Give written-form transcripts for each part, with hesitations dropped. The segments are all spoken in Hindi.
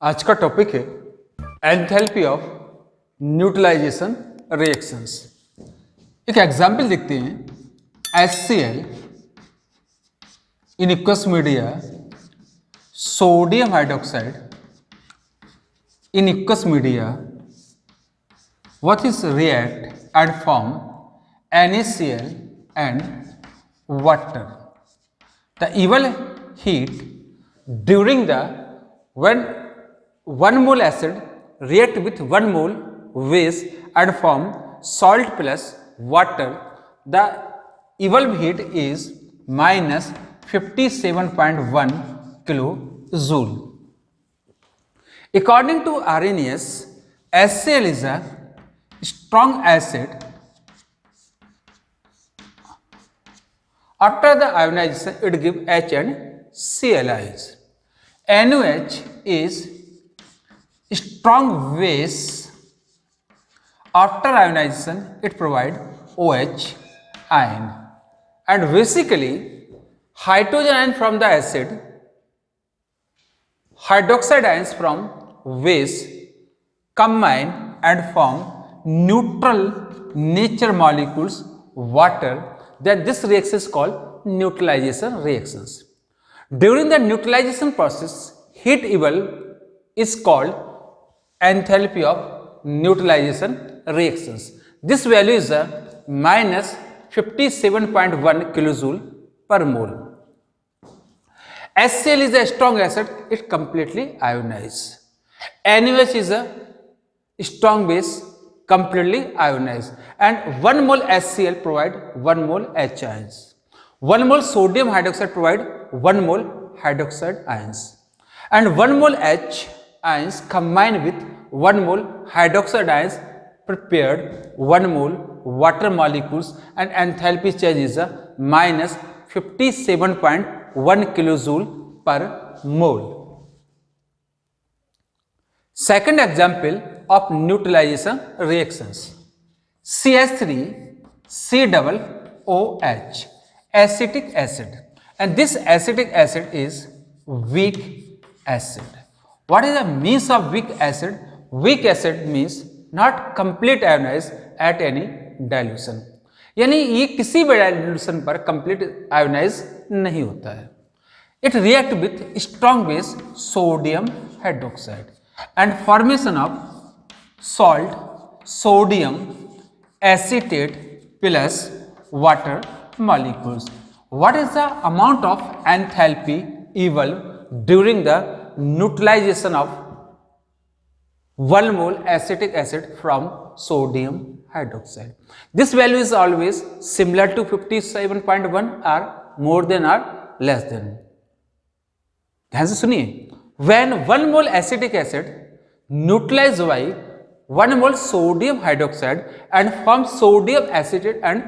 आज का टॉपिक है एंथैल्पी ऑफ न्यूट्रलाइजेशन रिएक्शंस। एक एग्जाम्पल देखते हैं। HCl in aqueous media sodium hydroxide in aqueous media what is react and form NaCl and water. The eval heat during the when 1 mole acid react with 1 mole waste and form salt plus water, the evolved heat is minus 57.1 kilojoule. According to Arrhenius, HCl is a strong acid. After the ionization, it gives H and Cl ions. NaOH is strong base. After ionization, it provides OH ion. And basically, hydrogen ion from the acid, hydroxide ions from waste combine and form neutral nature molecules water. Then this reaction is called neutralization reactions. During the neutralization process, heat eval is called enthalpy of neutralization reactions. This value is a minus 57.1 kilojoule per mole. HCl is a strong acid, it completely ionized. NaOH is a strong base, completely ionized. And 1 mole HCl provide 1 mole H ions. 1 mole sodium hydroxide provide 1 mole hydroxide ions. And 1 mole H ions combined with 1 mole hydroxide ions prepared 1 mole water molecules, and enthalpy change is a minus 57.1 kilojoule per mole. Second example of neutralization reactions. CH3 COOH acetic acid, and this acetic acid is weak acid. What is the means of weak acid? Weak acid means not complete ionized at any dilution, यानी ये किसी भी डाइल्यूशन पर कंप्लीट आयोनाइज नहीं होता है. It react with strong base sodium hydroxide and formation of salt sodium acetate plus water molecules. What is the amount of enthalpy evolve during the neutralisation of 1 mole acetic acid from sodium hydroxide? This value is always similar to 57.1 or more than or less than. ध्यान से सुनिए. When 1 mole acetic acid neutralized by 1 mole sodium hydroxide and form sodium acetate and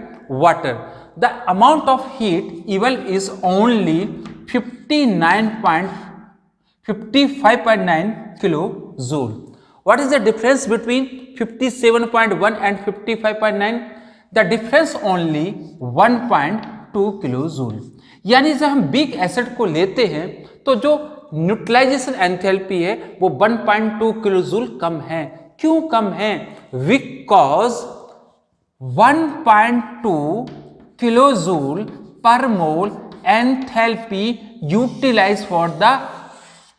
water, the amount of heat evolved is only 55.9 kilojoule. What is the difference between 57.1 and 55.9? The difference only 1.2 kilojoule. यानी जब हम वीक एसिड को लेते हैं तो जो न्यूट्रलाइजेशन एंथैल्पी है वो 1.2 किलोजूल कम है. क्यों कम है? Because 1.2 kilojoule per mole enthalpy utilise for the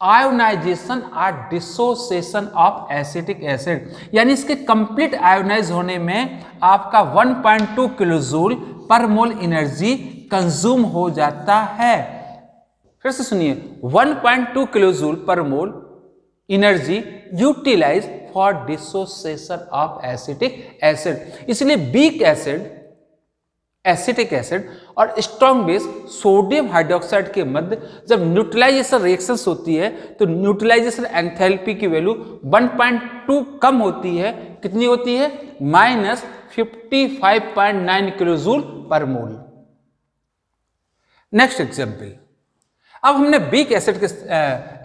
ionisation और डिसोसिएशन ऑफ एसिटिक एसिड, यानी इसके कंप्लीट आयोनाइज होने में आपका 1.2 kilojoule per mole energy consume हो जाता है. फिर से सुनिए, 1.2 kilojoule per mole energy utilise for dissociation of acetic acid. इसलिए वीक एसिड एसिटिक एसिड और स्ट्रॉन्ग बेस सोडियम हाइड्रोक्साइड के मध्य जब न्यूट्रलाइजेशन रिएक्शंस होती है तो न्यूट्रलाइजेशन एंथैल्पी की वैल्यू 1.2 कम होती है. कितनी होती है? माइनस 55.9 किलोजूल पर मोल. Next example. अब हमने वीक एसिड के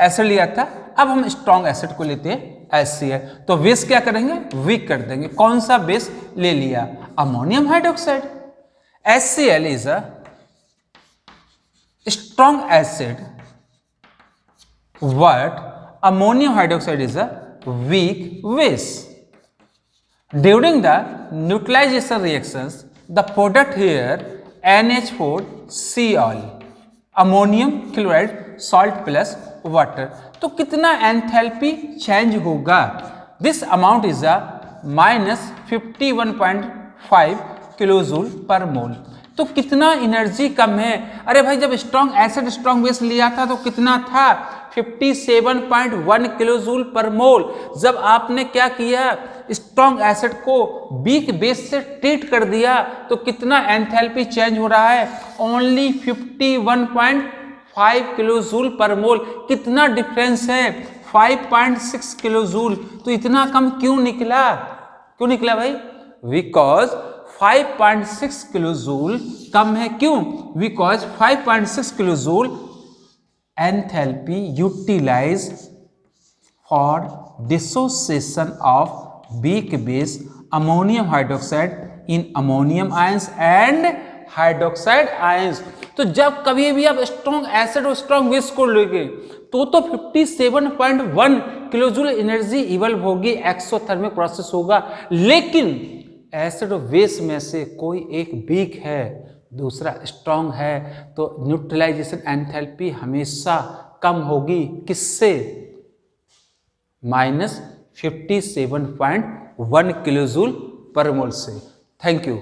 एसिड लिया था, अब हम स्ट्रॉन्ग एसिड को लेते हैं HCl. तो बेस क्या करेंगे? वीक कर देंगे. कौन सा बेस ले लिया? Ammonium hydroxide. HCl is a strong acid but ammonium hydroxide is a weak base. During the neutralization reactions, the product here NH4Cl, ammonium chloride salt plus water. तो कितना एंथैल्पी चेंज होगा? This amount is a -51.5 kilojoule per मोल। तो कितना एनर्जी कम है? अरे भाई जब स्ट्रॉन्ग एसिड स्ट्रॉन्ग बेस लिया था तो कितना था? 57.1 किलोजूल पर मोल। जब आपने क्या किया, स्ट्रॉन्ग एसिड को वीक बेस से ट्रीट कर दिया तो कितना एंथैल्पी चेंज हो रहा है? ओनली 51.5 किलोजूल पर मोल। कितना डिफरेंस है? 5.6 किलोजूल। तो इतना कम क्यों निकला? क्यों निकला भाई? बिकॉज 5.6 किलोजूल कम है। क्यों? Because 5.6 kilojoule enthalpy utilise for dissociation of weak base ammonium hydroxide in ammonium ions and hydroxide ions. तो जब कभी भी आप स्ट्रॉन्ग एसिड और स्ट्रॉन्ग बेस को लेंगे तो 57.1 किलोजूल एनर्जी इवॉल्व होगी, एक्सोथर्मिक प्रोसेस होगा। लेकिन एसिड और बेस में से कोई एक वीक है, दूसरा स्ट्रॉन्ग है, तो न्यूट्रलाइजेशन एंथैल्पी हमेशा कम होगी। किससे? -57.1 किलोजूल पर मोल से। Thank you.